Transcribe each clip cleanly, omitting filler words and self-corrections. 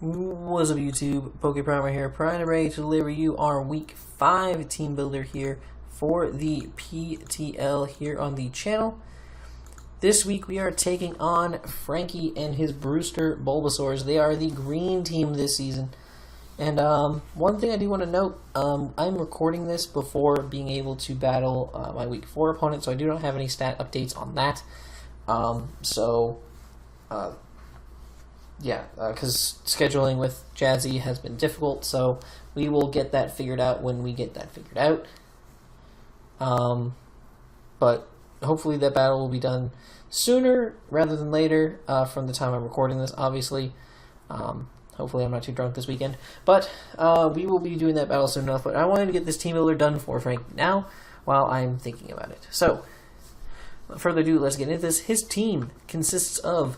Wassup YouTube, PokePrimer here, primed ready to deliver you our Week 5 team builder here for the PTL here on the channel. This week we are taking on Frankie and his Brewster Bulbasaurs. They are the green team this season. And one thing I do want to note, I'm recording this before being able to battle my Week 4 opponent, so I do not have any stat updates on that. Because scheduling with Jazzy has been difficult, so we will get that figured out when we get that figured out. But hopefully that battle will be done sooner rather than later from the time I'm recording this, obviously. Hopefully I'm not too drunk this weekend. But we will be doing that battle soon enough. But I wanted to get this team builder done for Frank now while I'm thinking about it. So, without further ado, let's get into this. His team consists of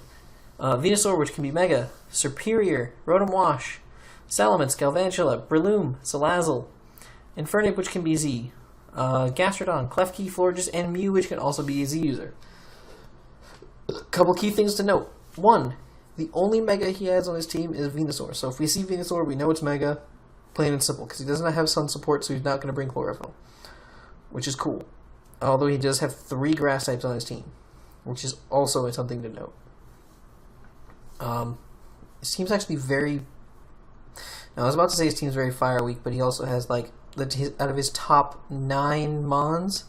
Venusaur, which can be Mega, Superior, Rotom Wash, Salamence, Galvantula, Breloom, Salazzle, Infernape, which can be Z, Gastrodon, Klefki, Florges, and Mew, which can also be a Z user. A couple key things to note. 1. The only Mega he has on his team is Venusaur. So if we see Venusaur, we know it's Mega, plain and simple, because he doesn't have Sun support, so he's not going to bring Chlorophyll, which is cool. Although he does have 3 Grass types on his team, which is also something to note. His team's actually very... Now, I was about to say his team's very fire weak, but he also has, like, out of his top 9 Mons,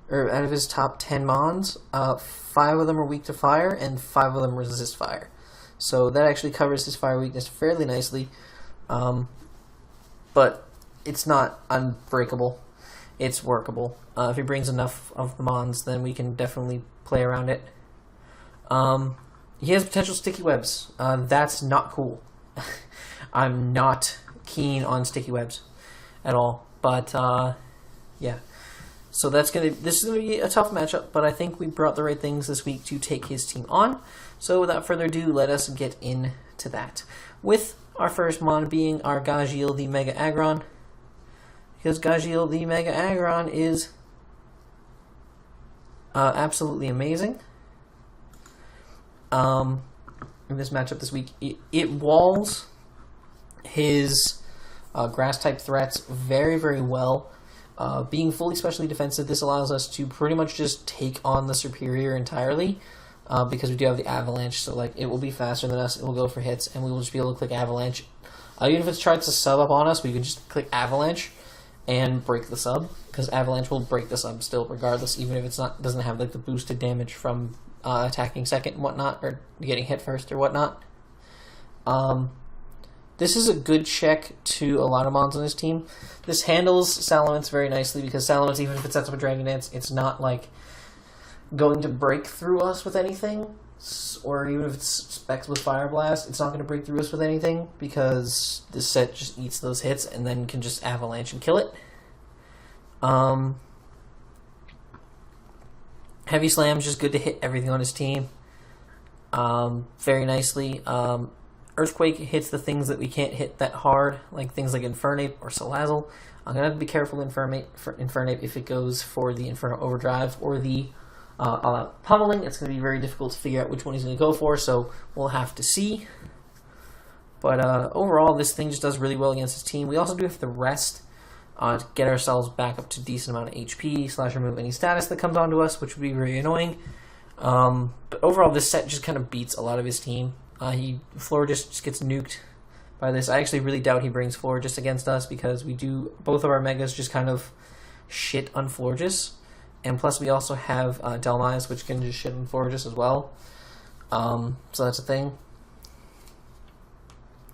or out of his top 10 Mons, 5 of them are weak to fire, and 5 of them resist fire. So that actually covers his fire weakness fairly nicely. But it's not unbreakable. It's workable. If he brings enough of the Mons, then we can definitely play around it. He has potential sticky webs. That's not cool. I'm not keen on sticky webs at all. But yeah. So this is gonna be a tough matchup, but I think we brought the right things this week to take his team on. So without further ado, let us get into that. With our first Mon being our Gagiel the Mega Aggron. Because Gagiel the Mega Aggron is absolutely amazing. In this matchup this week, it walls his grass-type threats very, very well. Being fully specially defensive, this allows us to pretty much just take on the Superior entirely, because we do have the Avalanche, so like it will be faster than us, it will go for hits, and we will just be able to click Avalanche. Even if it tries to sub up on us, we can just click Avalanche and break the sub, because Avalanche will break the sub still regardless, even if doesn't have like the boosted damage from attacking second and whatnot, or getting hit first or whatnot. This is a good check to a lot of Mons on his team. This handles Salamence very nicely, because Salamence, even if it sets up a Dragon Dance, it's not like going to break through us with anything, or even if it's specs with Fire Blast, it's not going to break through us with anything, because this set just eats those hits and then can just Avalanche and kill it. Heavy Slam's just good to hit everything on his team very nicely. Earthquake hits the things that we can't hit that hard, like things like Infernape or Salazzle. I'm going to have to be careful with Infernape if it goes for the Inferno Overdrive or the all-out Pummeling. It's going to be very difficult to figure out which one he's going to go for, so we'll have to see. But overall, this thing just does really well against his team. We also do have to rest to get ourselves back up to a decent amount of HP, / remove any status that comes onto us, which would be very annoying. But overall, this set just kind of beats a lot of his team. Florges just gets nuked by this. I actually really doubt he brings Florges against us, because both of our Megas just kind of shit on Florges. And plus we also have Delmise, which can just shit on Florges as well. So that's a thing.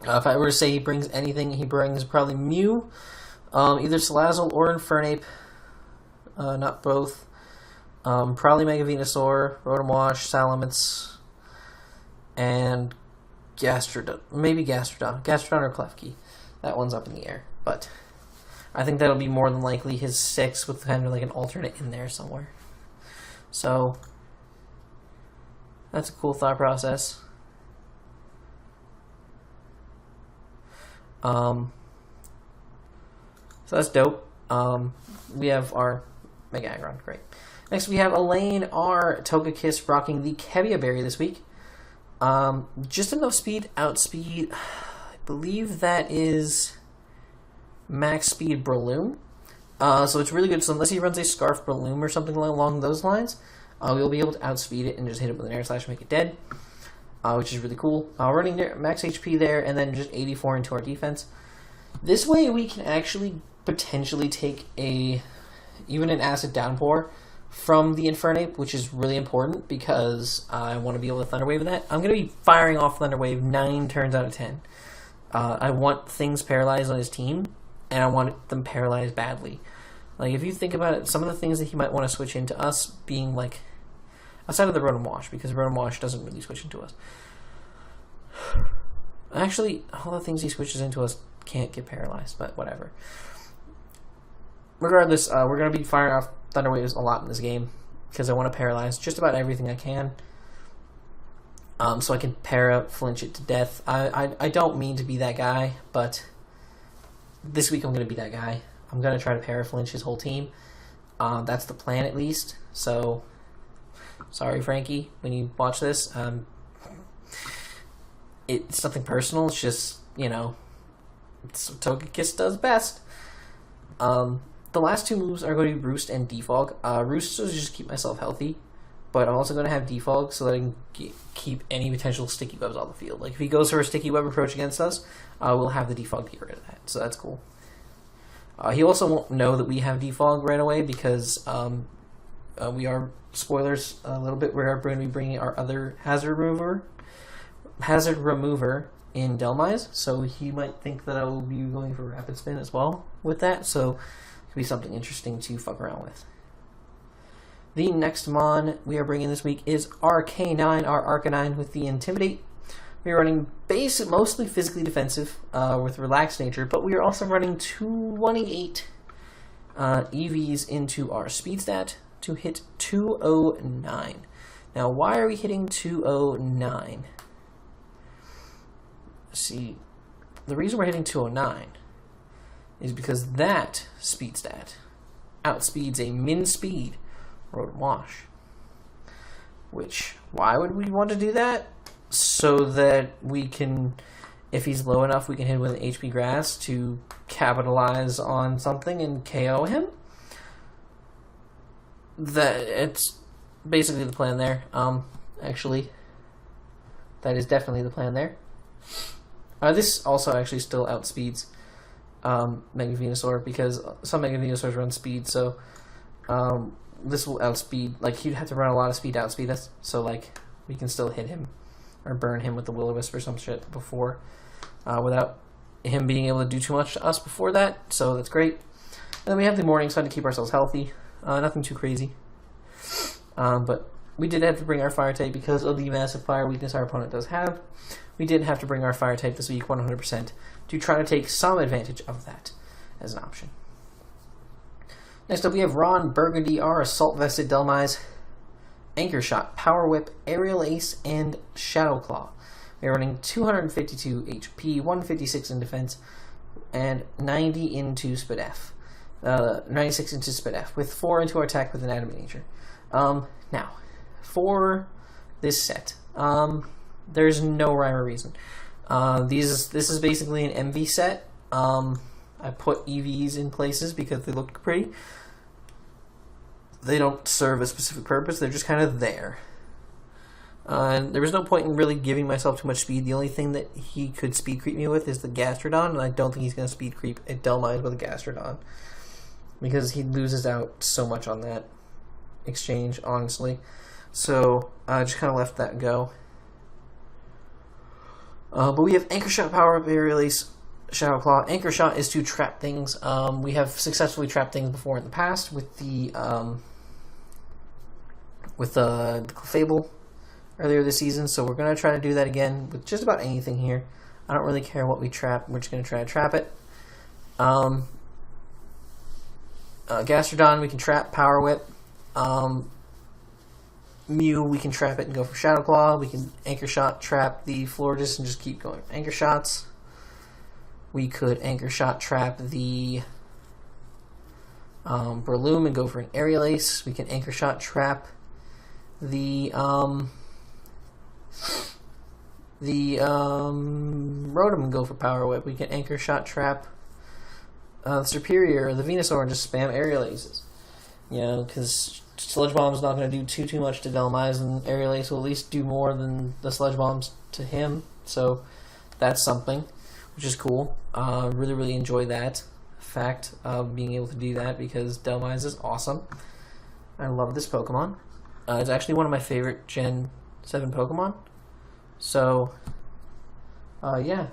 If I were to say he brings anything, he brings probably Mew, either Salazzle or Infernape. Not both. Probably Mega Venusaur, Rotom Wash, Salamence, and Gastrodon. Maybe Gastrodon. Gastrodon or Klefki. That one's up in the air. But I think that'll be more than likely his 6 with kind of like an alternate in there somewhere. So that's a cool thought process. So that's dope. We have our Mega Aggron. Great. Next we have Elaine, our Togekiss, rocking the Kevia Berry this week. Just enough speed, outspeed. I believe that is max speed Breloom. So it's really good. So unless he runs a Scarf Breloom or something along those lines, we'll be able to outspeed it and just hit it with an Air Slash and make it dead, which is really cool. Running max HP there and then just 84 into our defense. This way we can actually potentially take even an Acid Downpour from the Infernape, which is really important because I want to be able to Thunder Wave that. I'm going to be firing off Thunder Wave 9 turns out of 10. I want things paralyzed on his team, and I want them paralyzed badly. Like, if you think about it, some of the things that he might want to switch into us being, like, outside of the Rotom Wash, because Rotom Wash doesn't really switch into us. Actually, all the things he switches into us can't get paralyzed, but whatever. Regardless, we're going to be firing off Thunder Waves a lot in this game because I want to paralyze just about everything I can, so I can flinch it to death. I don't mean to be that guy, but this week I'm going to be that guy. I'm going to try to flinch his whole team. That's the plan, at least. So, sorry, Frankie, when you watch this. It's nothing personal. It's just, it's what Togekiss does best. The last two moves are going to be Roost and Defog. Roost is just keep myself healthy, but I'm also going to have Defog so that I can keep any potential sticky webs on the field. Like, if he goes for a sticky web approach against us, we'll have the Defog to get rid of that, so that's cool. He also won't know that we have Defog right away because we are, spoilers a little bit, we're going to be bringing our other Hazard Remover in Delmise, so he might think that I will be going for Rapid Spin as well with that, so it could be something interesting to fuck around with. The next Mon we are bringing this week is RK9, our Arcanine with the Intimidate. We are running mostly physically defensive with Relaxed Nature, but we are also running 228 EVs into our Speed Stat to hit 209. Now, why are we hitting 209? See, the reason we're hitting 209 is because that Speed Stat outspeeds a min speed Rotom Wash. Which, why would we want to do that? So that we can, if he's low enough, we can hit him with an HP Grass to capitalize on something and KO him. It's basically the plan there. Actually, that is definitely the plan there. This also actually still outspeeds Mega Venusaur because some Mega Venusaurs run speed, so this will outspeed, like, he'd have to run a lot of speed to outspeed us, so, like, we can still hit him or burn him with the Will-O-Wisp or some shit before, without him being able to do too much to us before that, so that's great. And then we have the Morning Sun to keep ourselves healthy, nothing too crazy, but we did have to bring our Fire type because of the massive fire weakness our opponent does have. We did have to bring our Fire type this week 100% to try to take some advantage of that as an option. Next up we have Ron Burgundy, our Assault Vested Delmise, Anchor Shot, Power Whip, Aerial Ace, and Shadow Claw. We are running 252 HP, 156 in defense, and 90 into Spit F. 96 into Spit F, with 4 into our attack with an Adamant Nature. Now, for this set, there's no rhyme or reason. This is basically an MV set. I put EVs in places because they look pretty. They don't serve a specific purpose, they're just kind of there. And there was no point in really giving myself too much speed. The only thing that he could speed creep me with is the Gastrodon, and I don't think he's going to speed creep a Delmise with a Gastrodon. Because he loses out so much on that exchange, honestly. So I just kind of left that go. But we have Anchor Shot, Power Up, Aerial Ace, Shadow Claw. Anchor Shot is to trap things. We have successfully trapped things before in the past with the Clefable earlier this season, so we're going to try to do that again with just about anything here. I don't really care what we trap, we're just going to try to trap it. Gastrodon, we can trap Power Whip. Mew, we can trap it and go for Shadow Claw. We can Anchor Shot, trap the Florges, and just keep going Anchor Shots. We could Anchor Shot, trap the Breloom and go for an Aerial Ace. We can Anchor Shot, trap the the Rotom go for Power Whip. We can Anchor Shot Trap the Superior or the Venusaur and just spam Aerial Aces. You know, because Sludge Bomb's not going to do too much to Dhelmise, and Aerial Ace will at least do more than the Sludge Bombs to him. So that's something, which is cool. Really enjoy that fact of being able to do that because Dhelmise is awesome. I love this Pokemon. It's actually one of my favorite Gen 7 Pokemon. So, yeah.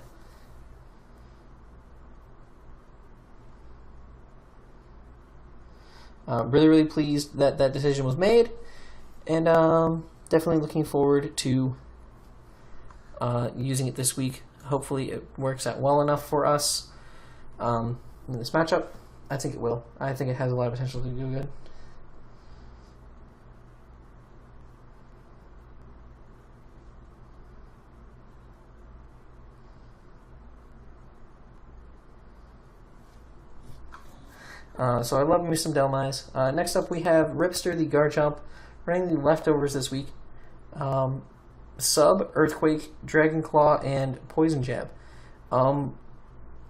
Really pleased that that decision was made, and definitely looking forward to using it this week. Hopefully it works out well enough for us in this matchup. I think it will. I think it has a lot of potential to do good. So I love me some Dhelmise. Next up we have Ripster the Garchomp running the leftovers this week. Sub, Earthquake, Dragon Claw, and Poison Jab. The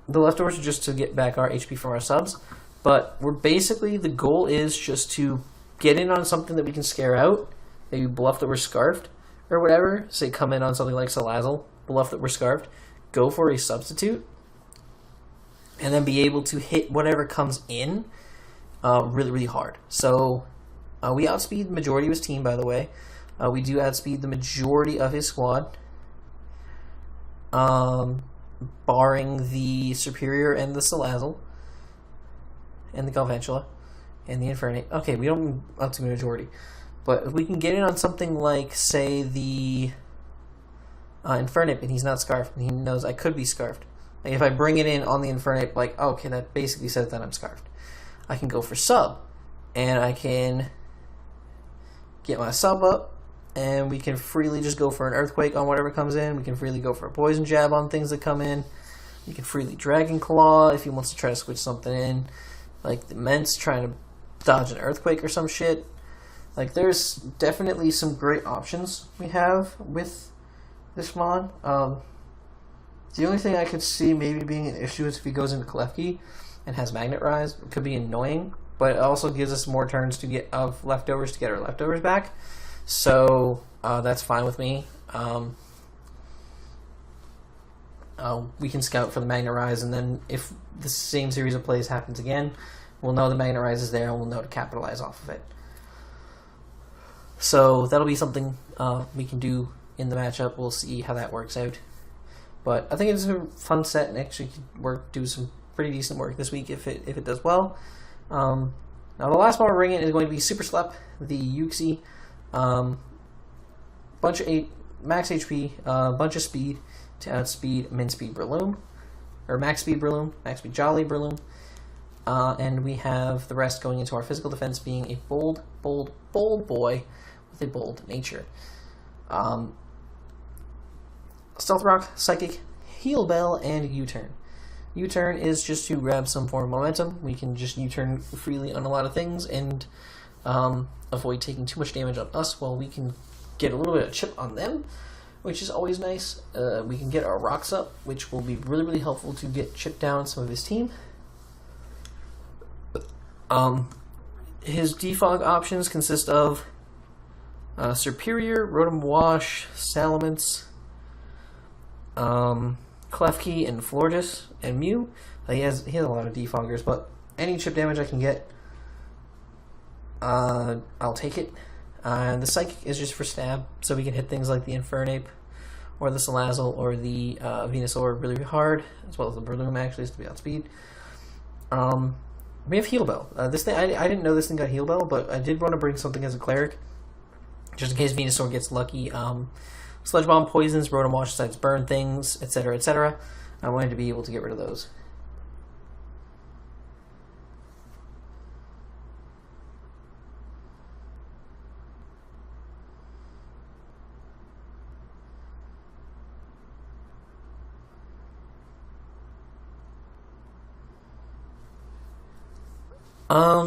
leftovers are just to get back our HP from our subs, but we're basically, the goal is just to get in on something that we can scare out, maybe bluff that we're scarfed, or whatever. Say come in on something like Salazzle, bluff that we're scarfed, go for a substitute, and then be able to hit whatever comes in really hard. So we outspeed the majority of his team, by the way. We do outspeed the majority of his squad, barring the Superior and the Salazzle, and the Galvantula, and the Infernape. Okay, we don't outspeed the majority. But if we can get in on something like, say, the Infernape, and he's not scarfed, and he knows I could be scarfed. Like if I bring it in on the Infernape, like, okay, that basically says that I'm scarfed. I can go for sub, and I can get my sub up, and we can freely just go for an Earthquake on whatever comes in. We can freely go for a Poison Jab on things that come in. We can freely Dragon Claw if he wants to try to switch something in, like the Mence trying to dodge an Earthquake or some shit. Like there's definitely some great options we have with this mod. The only thing I could see maybe being an issue is if he goes into Klefki and has Magnet Rise. It could be annoying, but it also gives us more turns to get leftovers to get our leftovers back. So that's fine with me. We can scout for the Magnet Rise, and then if the same series of plays happens again, we'll know the Magnet Rise is there, and we'll know to capitalize off of it. So that'll be something we can do in the matchup. We'll see how that works out. But I think it's a fun set, and actually could do some pretty decent work this week if it does well. Now the last one we're bringing is going to be Super Slep, the Uxie. Bunch of 8 max HP, bunch of speed to outspeed Min Speed Breloom, or Max Speed Breloom, Max Speed Jolly Breloom, and we have the rest going into our physical defense being a bold boy with a bold nature. Stealth Rock, Psychic, Heal Bell, and U-Turn. U-Turn is just to grab some form of momentum. We can just U-Turn freely on a lot of things and avoid taking too much damage on us while we can get a little bit of chip on them, which is always nice. We can get our rocks up, which will be really helpful to get chip down some of his team. His defog options consist of Superior, Rotom Wash, Salamence, Klefki, and Florges, and Mew. He has a lot of defoggers, but any chip damage I can get, I'll take it. And the Psychic is just for stab, so we can hit things like the Infernape, or the Salazzle, or the Venusaur really hard, as well as the Breloom actually is to be outspeed. We have Heal Bell. This thing, I didn't know this thing got Heal Bell, but I did want to bring something as a Cleric, just in case Venusaur gets lucky. Sludge Bomb poisons, Rotom Wash decides burn things, etc., etc. I wanted to be able to get rid of those.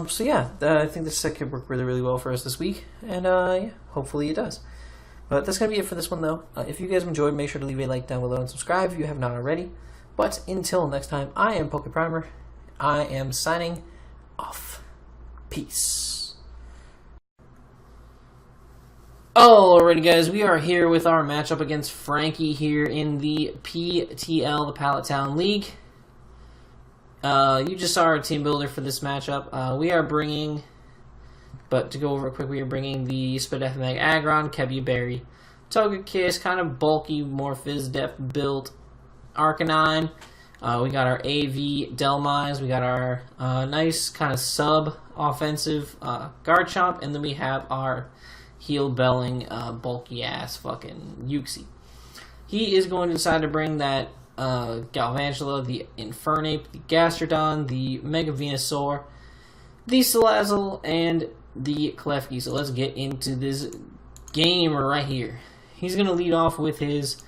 So yeah, I think this set could work really well for us this week, and yeah, hopefully it does. But that's going to be it for this one, though. If you guys enjoyed, make sure to leave a like down below and subscribe if you have not already. But until next time, I am PokePrimer. I am signing off. Peace. Alrighty, guys, we are here with our matchup against Frankie here in the PTL, the Pallet Town League. You just saw our team builder for this matchup. We are bringing, but to go over it quick, we are bringing the Spadef Mag Aggron, Kebuberry, Togekiss, kind of bulky, more Fizdef built Arcanine. We got our AV Delmise, we got our nice kind of sub-offensive Garchomp, and then we have our heel-belling, bulky-ass fucking Uxie. He is going to decide to bring that Galvantula, the Infernape, the Gastrodon, the Mega Venusaur, the Salazzle, and the Klefki. So let's get into this game right here. He's going to lead off with his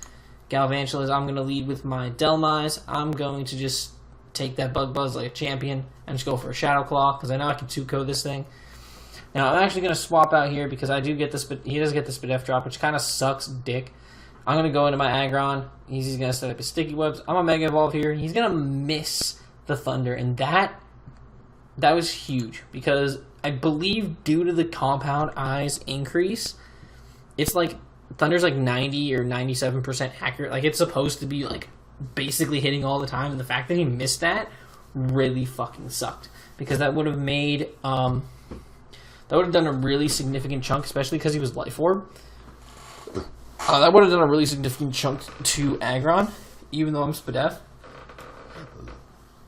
Galvantulas. I'm going to lead with my Delmise. I'm going to just take that Bug Buzz like a champion and just go for a Shadow Claw because I know I can 2-KO this thing. Now, I'm actually going to swap out here because I do get this, but he does get the Spadef drop, which kind of sucks dick. I'm going to go into my Aggron. He's going to set up his Sticky Webs. I'm going to Mega Evolve here. He's going to miss the Thunder, and that was huge because I believe due to the Compound Eyes increase, it's like Thunder's like 90 or 97% accurate. Like, it's supposed to be like basically hitting all the time, and the fact that he missed that really fucking sucked because that would have made that would have done a really significant chunk, especially because he was Life Orb. That would have done a really significant chunk to Aggron, even though I'm Spadef.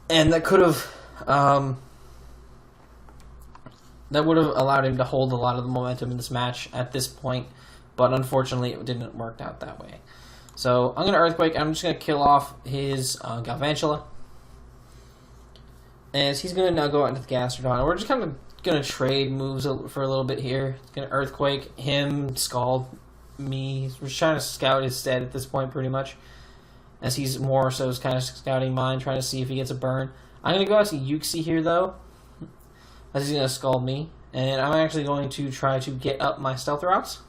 And that could have, that would have allowed him to hold a lot of the momentum in this match at this point, but unfortunately it didn't work out that way. So I'm going to Earthquake. I'm just going to kill off his Galvantula. As he's going to now go out into the Gastrodon. We're just kind of going to trade moves for a little bit here. Going to Earthquake him, Scald me. We're trying to scout his stead at this point pretty much. As he's more so kind of scouting mine, trying to see if he gets a burn. I'm going to go out to Uxie here though. As he's going to Scald me. And I'm actually going to try to get up my Stealth Rocks.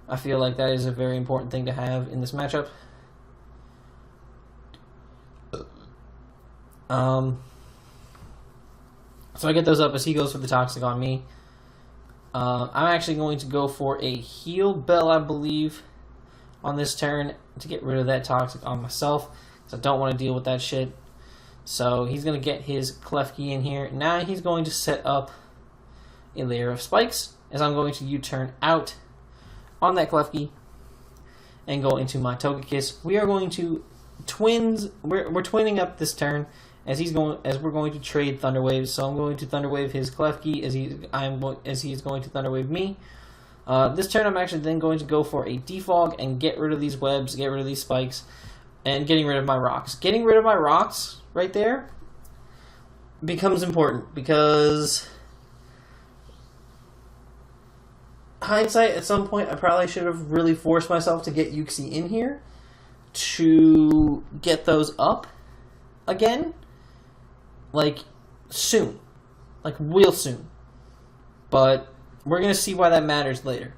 I feel like that is a very important thing to have in this matchup. So I get those up as he goes for the Toxic on me. I'm actually going to go for a Heal Bell, I believe, on this turn to get rid of that Toxic on myself, because I don't want to deal with that shit. So he's going to get his Klefki in here. Now he's going to set up a layer of spikes, as I'm going to U-turn out on that Klefki and go into my Togekiss. We are going to we're twinning up this turn as we're going to trade Thunder Waves. So I'm going to Thunder Wave his Klefki as he's going to Thunder Wave me. This turn I'm actually then going to go for a Defog and get rid of these webs, get rid of these spikes, and getting rid of my rocks. Getting rid of my rocks right there becomes important because hindsight, at some point I probably should have really forced myself to get Uxie in here to get those up again. Like, soon. Like, real soon. But we're going to see why that matters later.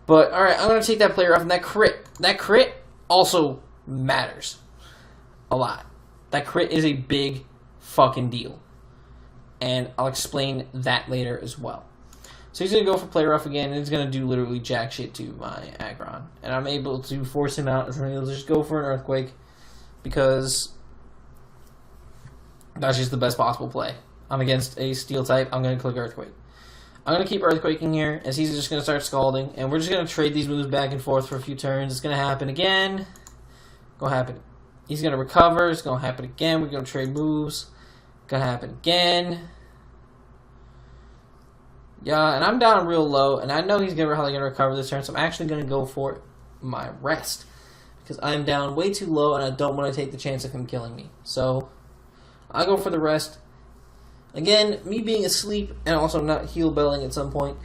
But, alright, I'm going to take that player off, and that crit also matters a lot. That crit is a big fucking deal. And I'll explain that later as well. So he's going to go for play rough again, and he's going to do literally jack shit to my Aggron. And I'm able to force him out, and so he'll just go for an Earthquake, because that's just the best possible play. I'm against a Steel type, I'm going to click Earthquake. I'm going to keep Earthquaking here, as he's just going to start Scalding, and we're just going to trade these moves back and forth for a few turns. It's going to happen again. Going to happen. He's going to recover, it's going to happen again. We're going to trade moves. Going to happen again. Yeah, and I'm down real low, and I know he's probably going to recover this turn, so I'm actually going to go for my rest. Because I'm down way too low, and I don't want to take the chance of him killing me. So, I go for the rest. Again, me being asleep, and also not heal belling at some point,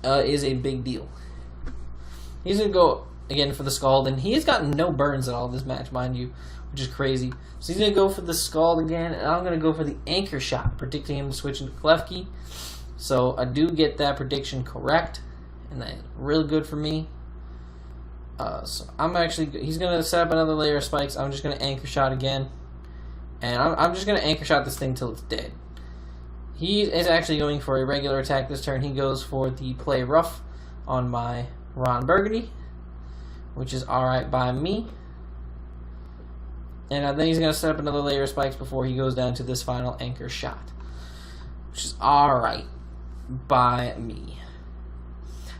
is a big deal. He's going to go, again, for the Scald, and he has gotten no burns at all this match, mind you, which is crazy. So he's going to go for the Scald again, and I'm going to go for the Anchor Shot, predicting him to switch into Klefki. So I do get that prediction correct, and that's really good for me. So he's going to set up another layer of spikes. I'm just going to anchor shot again. And I'm just going to anchor shot this thing till it's dead. He is actually going for a regular attack this turn. He goes for the play rough on my Ron Burgundy, which is alright by me. And then he's going to set up another layer of spikes before he goes down to this final anchor shot, which is alright by me.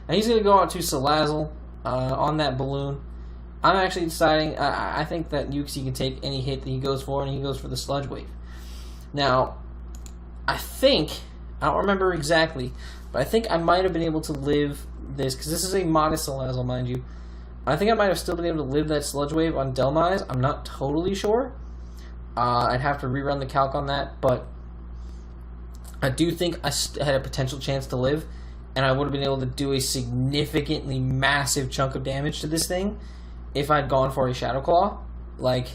Now he's going to go out to Salazzle on that balloon. I'm actually deciding, I think that Uxie can take any hit that he goes for, and he goes for the Sludge Wave. Now, I don't remember exactly, but I think I might have been able to live this, because this is a modest Salazzle, mind you. I think I might have still been able to live that Sludge Wave on Delmise. I'm not totally sure. I'd have to rerun the calc on that, but I do think I had a potential chance to live, and I would have been able to do a significantly massive chunk of damage to this thing if I'd gone for a Shadow Claw. Like,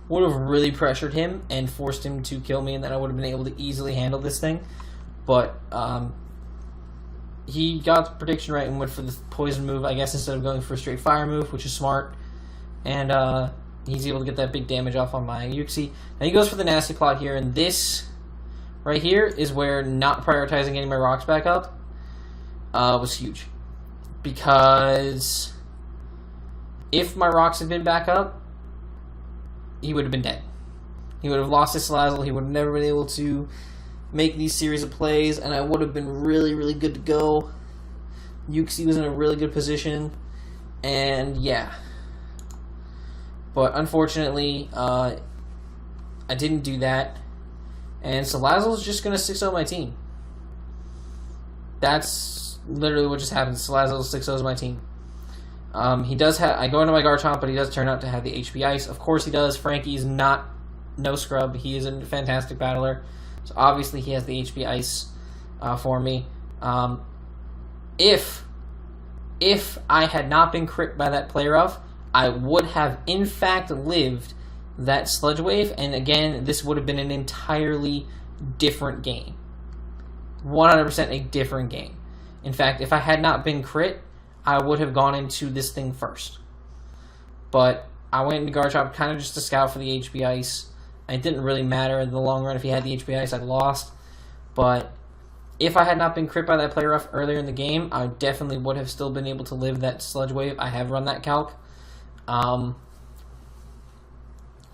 would have really pressured him and forced him to kill me, and then I would have been able to easily handle this thing. But he got the prediction right and went for the poison move, I guess, instead of going for a straight fire move, which is smart. And he's able to get that big damage off on my Uxie. Now he goes for the Nasty Plot here, and this right here is where not prioritizing getting my rocks back up was huge. Because if my rocks had been back up, he would have been dead. He would have lost his Salazzle. He would have never been able to make these series of plays, and I would have been really, really good to go. Uxie was in a really good position, and yeah. But unfortunately, I didn't do that, and Salazzle's just going to 6-0 my team. That's literally what just happened. Salazzle 6-0 my team. He does have. I go into my Garchomp, but he does turn out to have the HP Ice. Of course he does. Frankie's no scrub. He is a fantastic battler. So obviously he has the HP Ice for me. If I had not been crit by that play rough, I would have in fact lived that Sludge Wave, and again, this would have been an entirely different game. 100% a different game. In fact, if I had not been crit, I would have gone into this thing first. But I went into Garchomp kind of just to scout for the HP Ice. It didn't really matter in the long run if he had the HP Ice, I'd lost. But if I had not been crit by that play rough earlier in the game, I definitely would have still been able to live that Sludge Wave. I have run that calc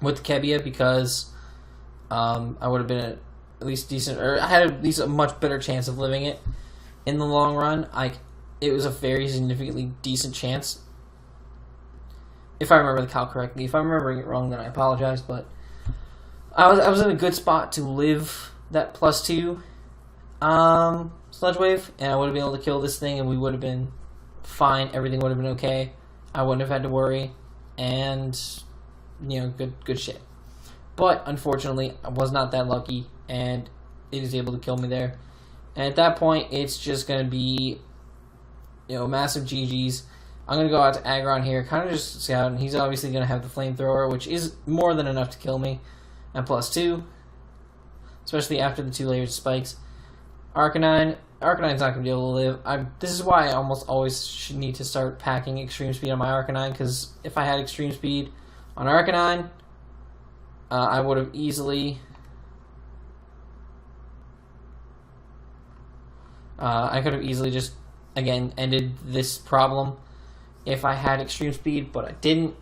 with Kebia because I would have been at least decent, or I had at least a much better chance of living it in the long run. It was a very significantly decent chance, if I remember the calc correctly. If I'm remembering it wrong, then I apologize, but I was in a good spot to live that +2 Sludge Wave, and I would have been able to kill this thing, and we would have been fine. Everything would have been okay. I wouldn't have had to worry, and, you know, good shit. But, unfortunately, I was not that lucky, and it is able to kill me there. And at that point, it's just going to be, you know, massive GG's. I'm going to go out to Aggron here, kind of just scout, and he's obviously going to have the Flamethrower, which is more than enough to kill me. And +2, especially after the 2 layers of spikes. Arcanine. Arcanine's not going to be able to live. This is why I almost always should need to start packing Extreme Speed on my Arcanine, because if I had Extreme Speed on Arcanine, I would have easily... I could have easily just, again, ended this problem if I had Extreme Speed, but I didn't.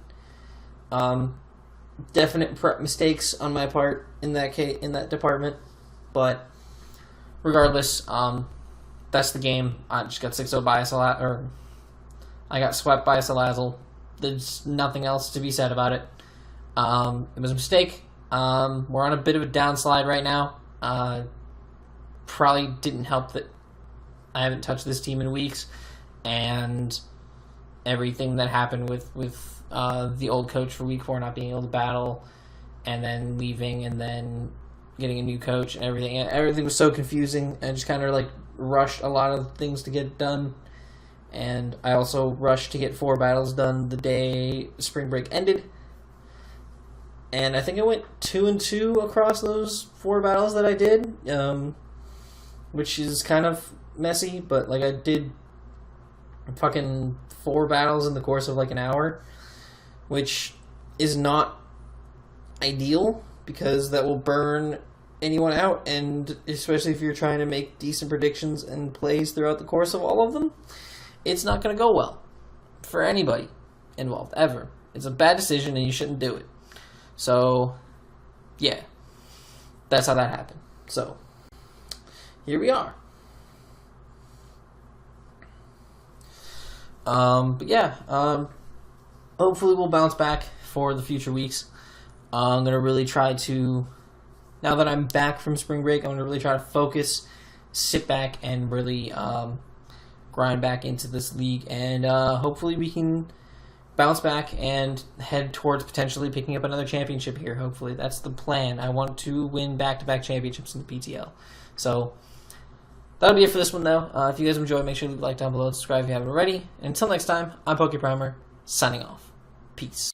Definite prep mistakes on my part in that case, in that department, but regardless, that's the game. I just got 6-0 by a Salazzle, or I got swept by a Salazzle. There's nothing else to be said about it. It was a mistake. We're on a bit of a downslide right now. Probably didn't help that I haven't touched this team in weeks, and everything that happened with the old coach for week 4 not being able to battle, and then leaving, and then getting a new coach, and everything. Everything was so confusing, and just kind of like rushed a lot of things to get done. And I also rushed to get 4 battles done the day spring break ended. And I think I went 2-2 across those 4 battles that I did, which is kind of messy, but like I did fucking 4 battles in the course of like an hour, which is not ideal because that will burn anyone out, and especially if you're trying to make decent predictions and plays throughout the course of all of them, it's not going to go well for anybody involved ever. It's a bad decision and you shouldn't do it. So yeah, that's how that happened. So here we are. But yeah, hopefully we'll bounce back for the future weeks. I'm going to really try to, now that I'm back from spring break, I'm going to really try to focus, sit back, and really grind back into this league. And hopefully we can bounce back and head towards potentially picking up another championship here. Hopefully that's the plan. I want to win back-to-back championships in the PTL. So that'll be it for this one, though. If you guys enjoyed, make sure to leave a like down below, subscribe if you haven't already. And until next time, I'm PokePrimer, signing off. Peace.